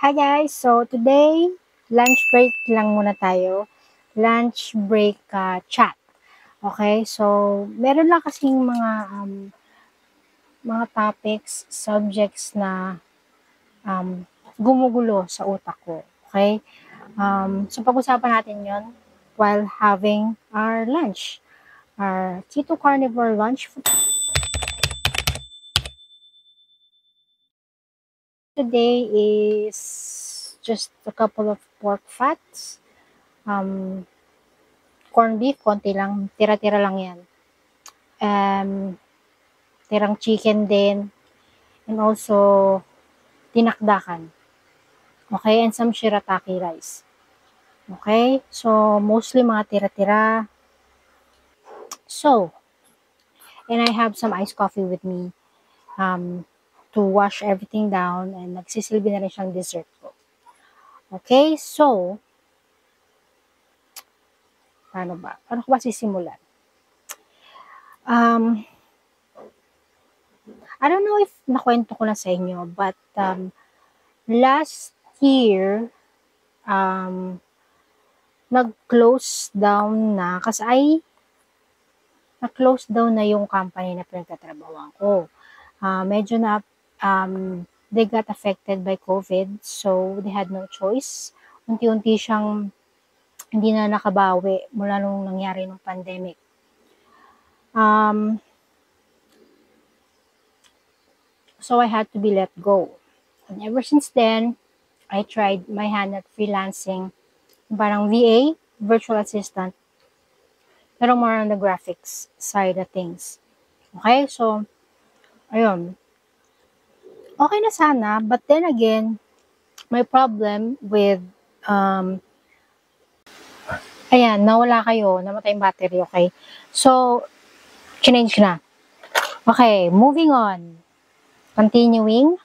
Hi guys! So today, lunch break lang muna tayo. Lunch break chat. Okay? So, meron lang kasing mga topics, subjects na gumugulo sa utak ko. Okay? So pag-usapan natin yon while having our lunch. Our keto carnivore lunch. Today is just a couple of pork fats. Corned beef, konti lang, tira-tira lang yan. Tirang chicken din, and also tinakdakan. Okay, and some shirataki rice. Okay, so mostly mga tira-tira. So, and I have some iced coffee with me to wash everything down, and nagsisilbi na rin siyang dessert ko. Okay, so, paano ba? Paano ko ba sisimulan? I don't know if nakwento ko na sa inyo, but last year, nag-close down na kasi na-close down na yung company na pinagtatrabahoan ko. Medyo na they got affected by COVID, so they had no choice. Unti-unti siyang hindi na nakabawi mula nung nangyari ng pandemic. So I had to be let go. And ever since then, I tried my hand at freelancing. Parang VA, virtual assistant. Pero more on the graphics side of things. Okay, so, ayun. Okay na sana, but then again, my problem with, ayan, nawala kayo, namatay yung battery, okay? So, change na. Okay, moving on. Continuing.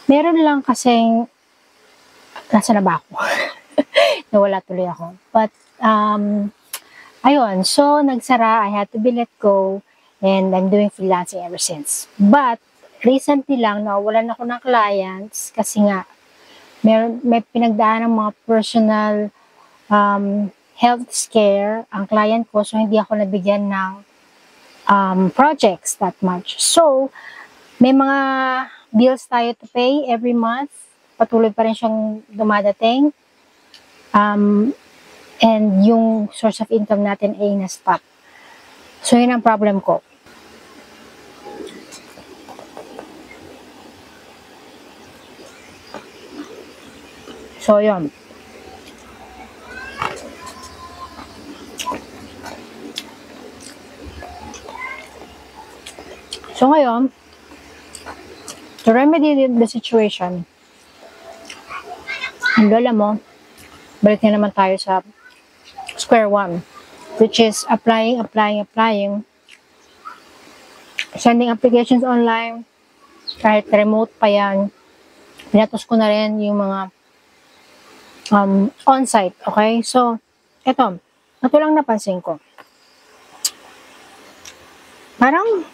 Meron lang kasing, nasa na ba ako? Nawala tuloy ako. But, ayun, so nagsara, I had to be let go, and I'm doing freelancing ever since. But, recently lang, nawalan ako ng clients, kasi nga, may pinagdaan ng mga personal health scare ang client ko, so hindi ako nabigyan ng projects that much. So, may mga bills tayo to pay every month. Patuloy pa rin siyang dumadating. And yung source of income natin ay na-stop. So, yun ang problem ko. So, yun. So, ngayon, to remedy the situation, ang lola mo, balik na naman tayo sa square one, which is applying, sending applications online, kahit remote pa yan. Pinatos ko na rin yung mga on-site, okay? So, eto, ito lang napansin ko. Parang,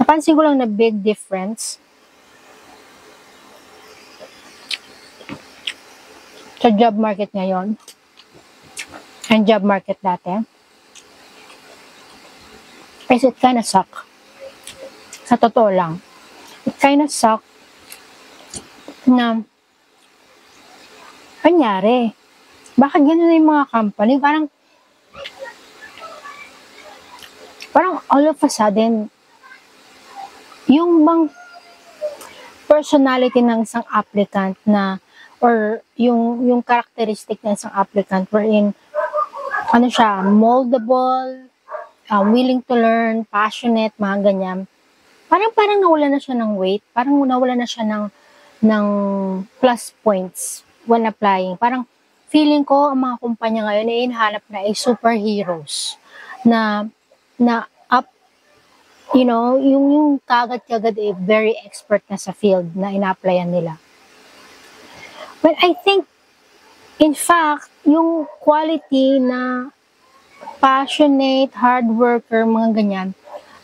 napansin ko lang na big difference sa job market ngayon and job market dati is it kinda suck. Sa totoo lang. It kinda suck na kanyari. Bakit ganun na yung mga company? Parang all of a sudden, yung bang personality ng isang applicant na, or yung characteristic ng isang applicant wherein, ano siya, moldable, willing to learn, passionate, mga ganyan. Parang nawala na siya ng weight, parang nawala na siya ng plus points when applying. Parang feeling ko, ang mga kumpanya ngayon ay hinahanap na ay superheroes na you know, yung kagad-kagad eh, very expert na sa field na ina-applyan nila. But I think, in fact, yung quality na passionate, hard worker, mga ganyan,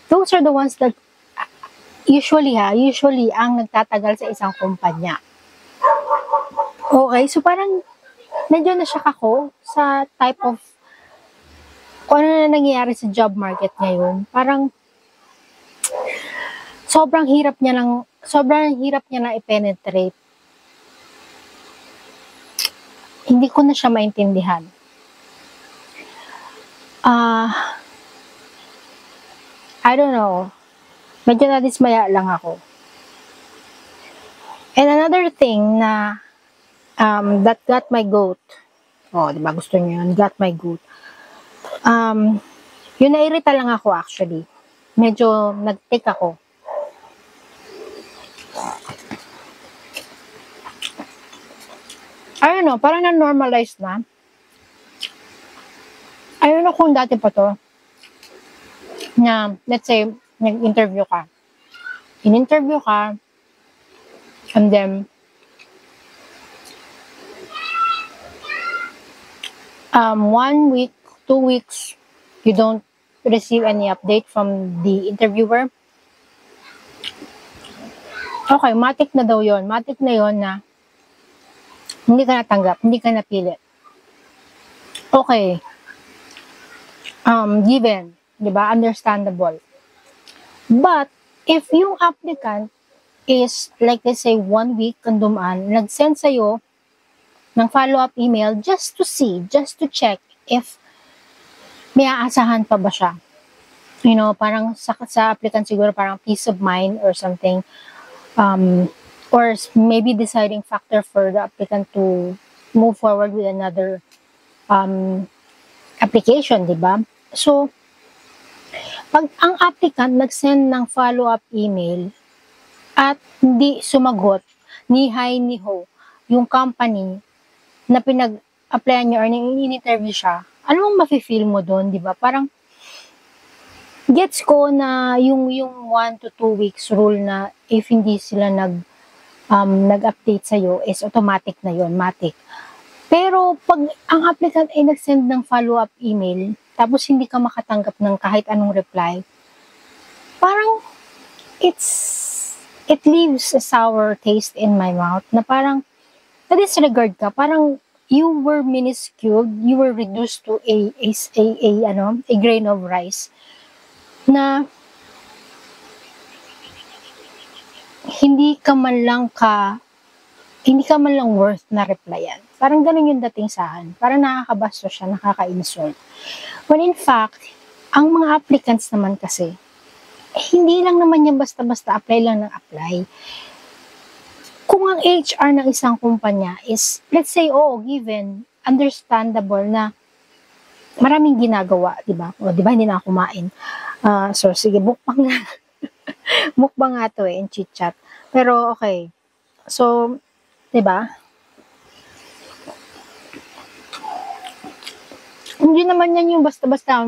Those are the ones that usually ang nagtatagal sa isang kumpanya. Okay, so parang medyo na-shock ako sa type of kung ano na nangyayari sa job market ngayon. Parang sobrang hirap niya na i-penetrate. Hindi ko na siya maintindihan. I don't know. Medyo nadismaya lang ako. And another thing na that got my goat. Oh, di ba gusto niyo yun? Got my goat. Yun, nairita lang ako actually. Medyo nag-tick ako. I don't know, parang na-normalize na. I don't know kung dati pa to. Na, let's say, nag-interview ka. In-interview ka, and then, 1 week, 2 weeks, you don't receive any update from the interviewer. Okay, matik na daw yon. Matik na yon na hindi ka natanggap, hindi ka napili. Okay. Given, di ba? Understandable. But, if yung applicant is, like let's say, 1 week kang dumaan, nag-send sa'yo ng follow-up email just to see, just to check if may aasahan pa ba siya. You know, parang sa applicant siguro parang peace of mind or something. Or maybe deciding factor for the applicant to move forward with another application, di ba? So, pag ang applicant nag-send ng follow-up email at hindi sumagot ni hi ni ho yung company na pinag-applyan niyo or in-interview siya, ano ang mafe-feel mo doon, di ba? Parang gets ko na yung 1 to 2 weeks rule na if hindi sila nag-update sa'yo is automatic na yon, matic. Pero pag ang applicant ay nag-send ng follow-up email tapos hindi ka makatanggap ng kahit anong reply, parang it leaves a sour taste in my mouth na parang na-disregard ka, parang you were minuscule, you were reduced to a grain of rice na hindi ka man lang worth na replyan. Parang ganun yung dating sa akin. Parang nakakabasto siya, nakaka-insult. When in fact, ang mga applicants naman kasi, hindi lang naman yan basta-basta apply lang ng apply. Kung ang HR ng isang kumpanya is, let's say, given, understandable na maraming ginagawa, di ba? O, di ba, hindi na ako kumain. So, sige, mukbang nga. Mukbang nga to in chit-chat. Pero, okay. So, di ba? Hindi naman yan yung basta-basta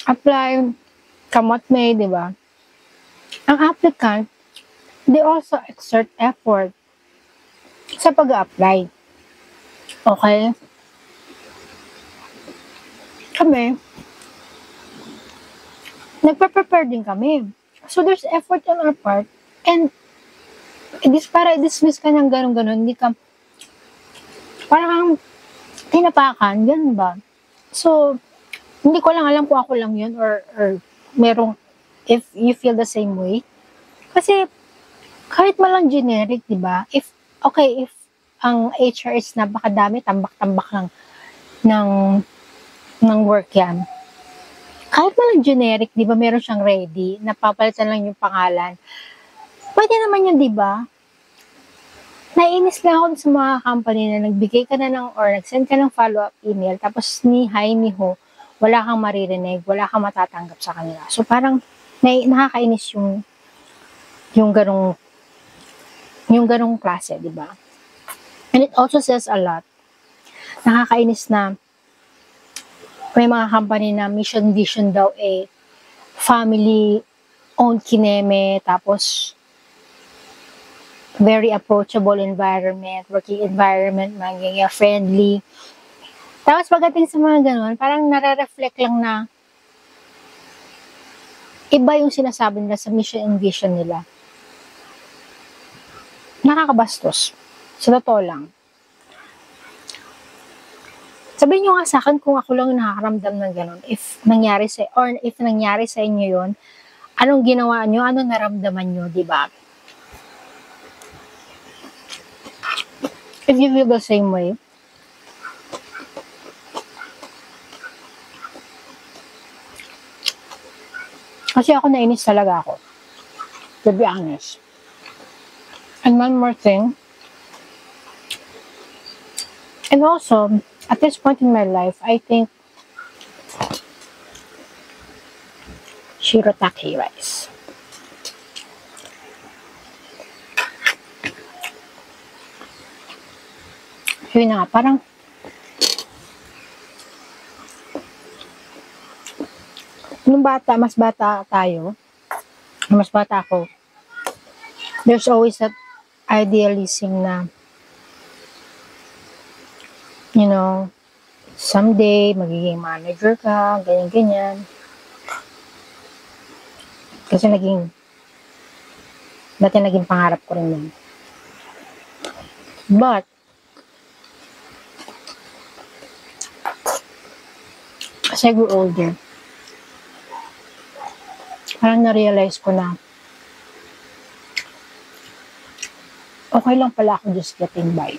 apply, kamot may, di ba? Ang applicant, they also exert effort sa pag-apply. Okay? Kami, nagpa-prepare din kami. So, there's effort on our part. And, para i-dismiss ka ng ganun-ganun, hindi ka, parang tinapakan, ganun ba? So, hindi ko lang alam kung ako lang yun or merong, if you feel the same way. Kasi, kahit malang generic, di ba? If ang HR is napakadami, tambak-tambak ng work yan. Kahit malang generic, di ba, meron siyang ready, napapalitan lang yung pangalan. Pwede naman yun, di ba? Naiinis lang ako sa mga company na nagbigay ka na or nag-send ka ng follow-up email, tapos ni hi ni ho, wala kang maririnig, wala kang matatanggap sa kanila. So, parang nakakainis yung ganong klase, di ba? And it also says a lot. Nakakainis na may mga company na mission vision daw family-owned kineme, tapos very approachable environment, working environment, maging friendly. Tapos pagdating sa mga ganun, parang nare-reflect lang na iba yung sinasabi nila sa mission and vision nila. Nakakabastos. Sa totoo lang. Sabihin nyo nga sa akin kung ako lang nakakaramdam ng gano'n. If nangyari sa inyo yon, anong ginawa nyo? Anong naramdaman nyo? Diba? If you feel the same way, kasi ako nainis talaga ako. To be honest. And one more thing. And also, at this point in my life, I think shirataki rice. Yun na nga, parang nung mas bata ako, there's always that idealism na, you know, someday, magiging manager ka, ganyan-ganyan. Kasi dati naging pangarap ko rin yun. But, as I grew older, parang na-realize ko na, okay lang pala ako just getting by.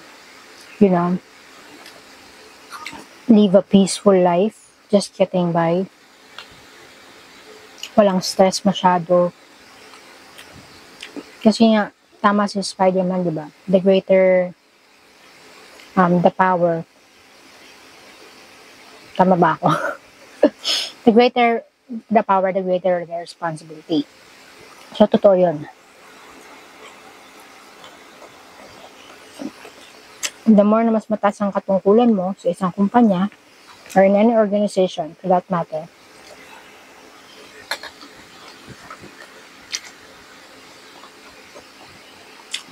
You know? Live a peaceful life, just getting by. Walang stress masyado. Kasi nga, tama si Spider-Man, di ba? The greater the power. Tama ba ako? The greater the power, the greater the responsibility. So, totoo yun. The more na mas mataas ang katungkulan mo sa isang kumpanya or in any organization, for that matter,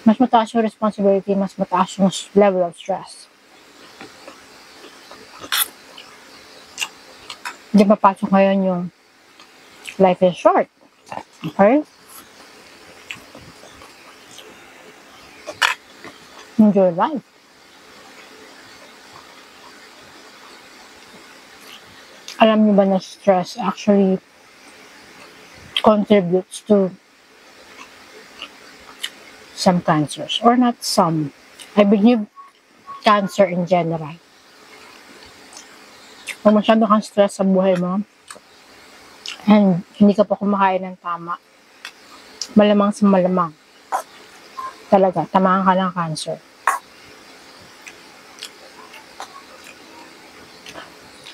mas mataas yung responsibility, mas mataas yung level of stress. Hindi papasok ngayon yung life is short. Okay? Enjoy life. Alam niyo ba na stress actually contributes to some cancers, or not some. I believe cancer in general. Kung masyado kang stress sa buhay mo, and hindi ka pa kumakain ng tama, malamang sa malamang, talaga, tamaan ka ng cancer.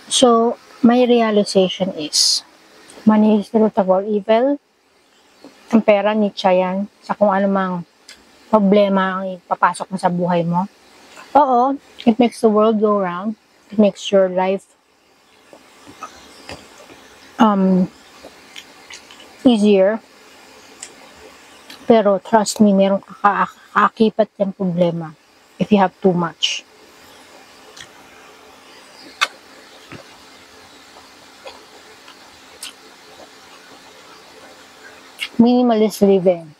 So, my realization is, money is the root of all evil. Ang pera, nitsa yan, sa kung anumang problema ang ipapasok mo sa buhay mo. Oo, it makes the world go round. It makes your life easier. Pero trust me, meron kaakibat yung problema if you have too much. Minimalist living.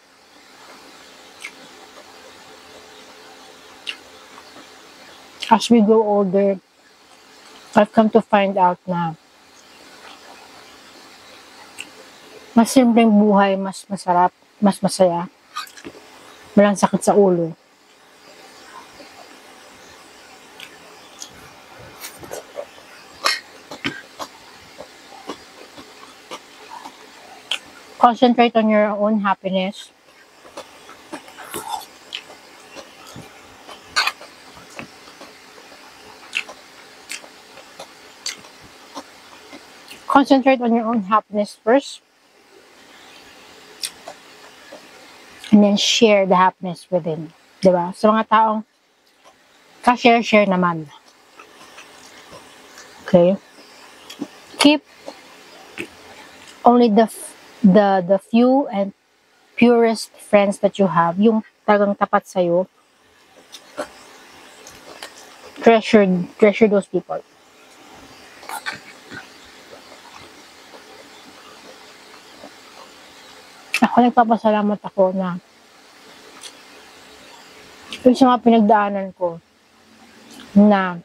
As we grow older, I've come to find out na mas simpleng buhay, mas masarap, mas masaya, walang sakit sa ulo. Concentrate on your own happiness. Concentrate on your own happiness first. And then share the happiness within. Diba? Sa mga taong ka-share naman. Okay? Keep only the few and purest friends that you have, yung talagang tapat sa'yo. Treasure those people. nagpapasalamat ako na yung sa mga pinagdaanan ko na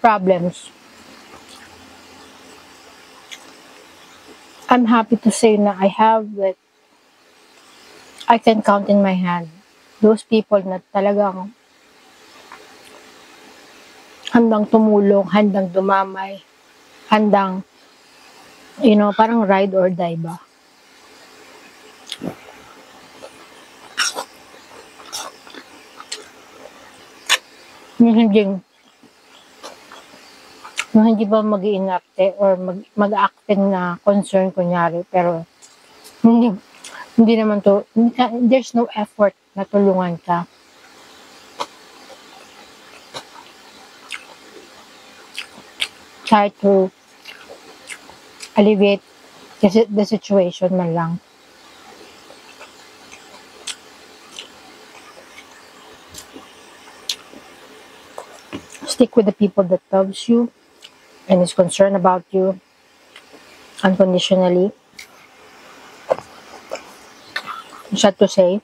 problems. I'm happy to say na I can count in my hand those people na talagang handang tumulong, handang dumamay, handang, parang ride or die ba? Yung hindi ba mag-iinarte or mag-acting na concern kunyari, pero hindi naman to, there's no effort na tulungan ka. Try to alleviate the situation man lang. Stick with the people that loves you and is concerned about you unconditionally. Sad to say,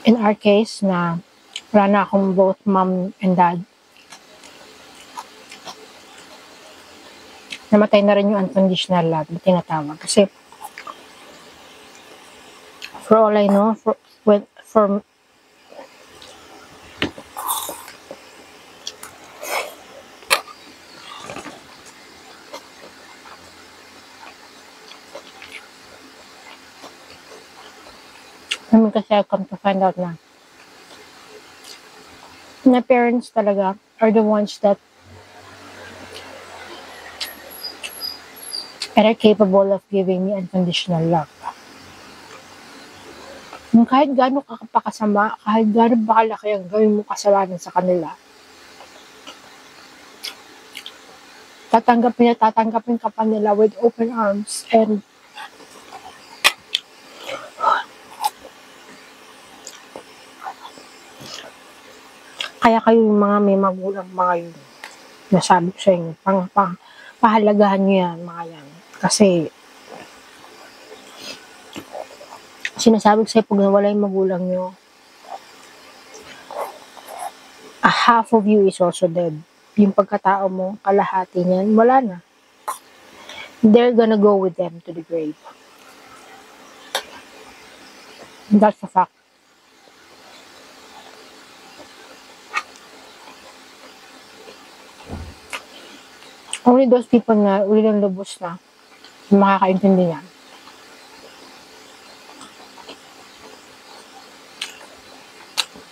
in our case na wala na akong both mom and dad, namatay na rin yung unconditional love na tinatawag. Kasi for all I know, for kasi I've come to find out na parents talaga are the ones that are capable of giving me unconditional love. Kahit gaano ka pakasama, kahit gaano ba kalaki ang gawin mo kasalanan sa kanila, tatanggapin ka pa nila with open arms, and kaya kayo yung mga may magulang mga yun, nasabi ko sa inyo, pahalagahan nyo yan, mga yan. Kasi sinasabi ko sa'yo, pag nawala yung magulang nyo, a half of you is also dead. Yung pagkatao mo, kalahati niyan, wala na. They're gonna go with them to the grave. And that's a fact. Only those people na uli ng lubos na makakaintindi niyan.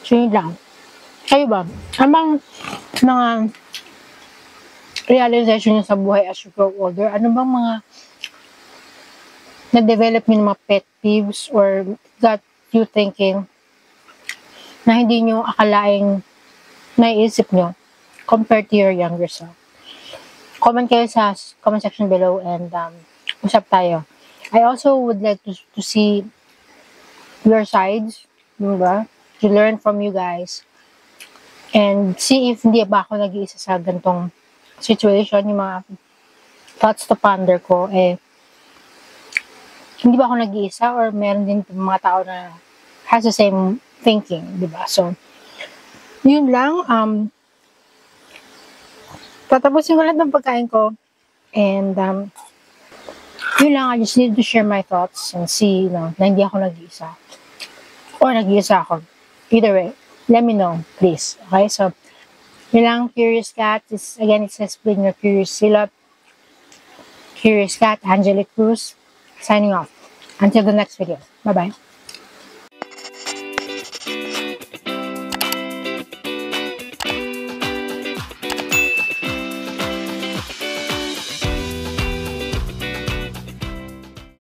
So yun lang. Kayo ba? Amang mga realization nyo sa buhay as you grow older, ano bang mga na-develop nyo ng mga pet peeves or got you thinking na hindi nyo akalaing naiisip nyo compared to your younger self? Comment kayo sa comment section below and usap tayo. I also would like to see your sides, diba? To learn from you guys and see if hindi ba ako nag-iisa sa gantong situation, yung mga thoughts to ponder ko, hindi ba ako nag-iisa or meron din mga tao na has the same thinking, diba? So, yun lang. Tatapusin ko lang ng pagkain ko. And, yun lang. I just need to share my thoughts and see, na hindi ako nag-iisa. Or nag-iisa ako. Either way, let me know, please. Okay, so, yun lang. Curious Cat. Again, it says, Spring Your Curious Silop. Curious Cat, Angelic Cruz. Signing off. Until the next video. Bye-bye.